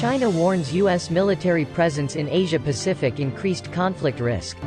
China warns U.S. military presence in Asia-Pacific increased conflict risk.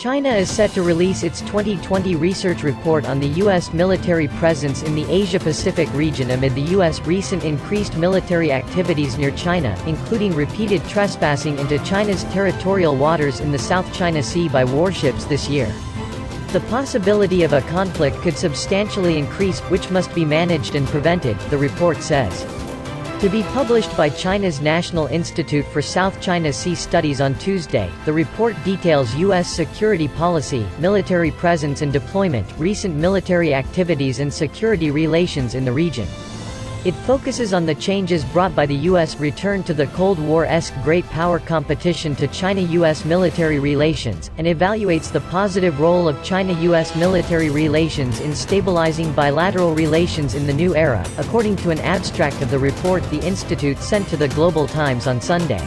China is set to release its 2020 research report on the U.S. military presence in the Asia-Pacific region amid the U.S. recent increased military activities near China, including repeated trespassing into China's territorial waters in the South China Sea by warships this year. The possibility of a conflict could substantially increase, which must be managed and prevented, the report says. To be published by China's National Institute for South China Sea Studies on Tuesday, the report details U.S. security policy, military presence and deployment, recent military activities and security relations in the region. It focuses on the changes brought by the U.S. return to the Cold War-esque great power competition to China-U.S. military relations, and evaluates the positive role of China-U.S. military relations in stabilizing bilateral relations in the new era, according to an abstract of the report the Institute sent to the Global Times on Sunday.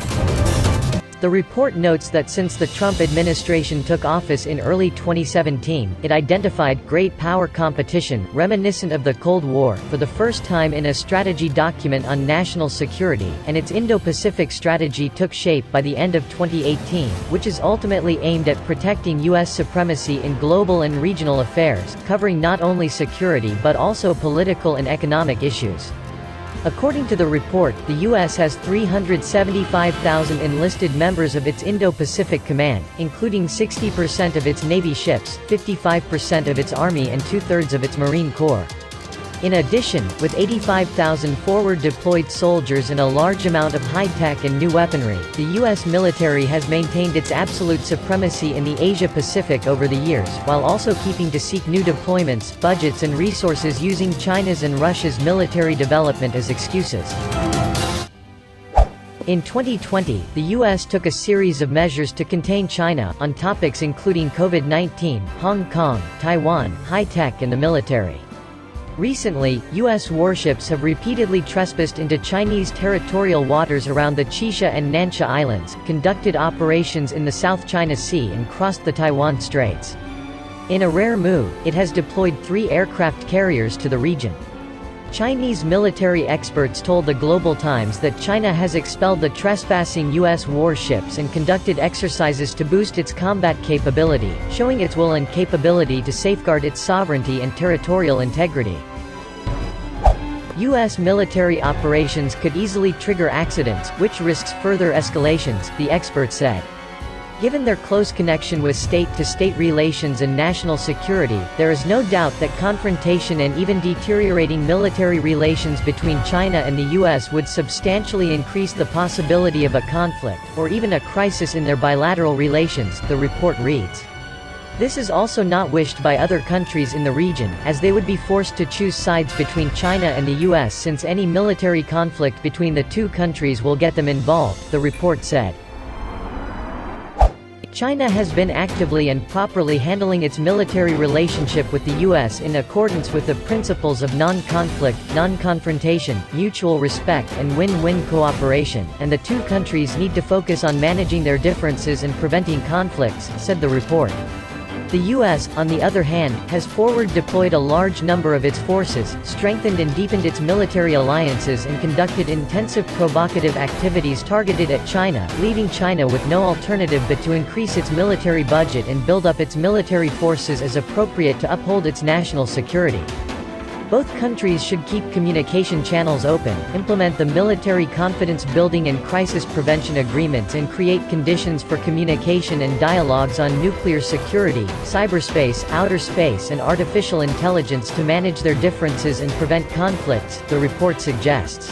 The report notes that since the Trump administration took office in early 2017, it identified great power competition, reminiscent of the Cold War, for the first time in a strategy document on national security, and its Indo-Pacific strategy took shape by the end of 2018, which is ultimately aimed at protecting U.S. supremacy in global and regional affairs, covering not only security but also political and economic issues. According to the report, the U.S. has 375,000 enlisted members of its Indo-Pacific Command, including 60% of its Navy ships, 55% of its Army and two-thirds of its Marine Corps. In addition, with 85,000 forward-deployed soldiers and a large amount of high-tech and new weaponry, the U.S. military has maintained its absolute supremacy in the Asia-Pacific over the years, while also keeping to seek new deployments, budgets and resources using China's and Russia's military development as excuses. In 2020, the U.S. took a series of measures to contain China, on topics including COVID-19, Hong Kong, Taiwan, high-tech and the military. Recently, U.S. warships have repeatedly trespassed into Chinese territorial waters around the Qisha and Nansha Islands, conducted operations in the South China Sea and crossed the Taiwan Straits. In a rare move, it has deployed 3 aircraft carriers to the region. Chinese military experts told the Global Times that China has expelled the trespassing U.S. warships and conducted exercises to boost its combat capability, showing its will and capability to safeguard its sovereignty and territorial integrity. U.S. military operations could easily trigger accidents, which risks further escalations, the expert said. Given their close connection with state-to-state relations and national security, there is no doubt that confrontation and even deteriorating military relations between China and the U.S. would substantially increase the possibility of a conflict, or even a crisis in their bilateral relations, the report reads. This is also not wished by other countries in the region, as they would be forced to choose sides between China and the U.S. since any military conflict between the two countries will get them involved, the report said. China has been actively and properly handling its military relationship with the U.S. in accordance with the principles of non-conflict, non-confrontation, mutual respect and win-win cooperation, and the two countries need to focus on managing their differences and preventing conflicts, said the report. The U.S., on the other hand, has forward-deployed a large number of its forces, strengthened and deepened its military alliances and conducted intensive provocative activities targeted at China, leaving China with no alternative but to increase its military budget and build up its military forces as appropriate to uphold its national security. Both countries should keep communication channels open, implement the military confidence building and crisis prevention agreements and create conditions for communication and dialogues on nuclear security, cyberspace, outer space and artificial intelligence to manage their differences and prevent conflicts, the report suggests.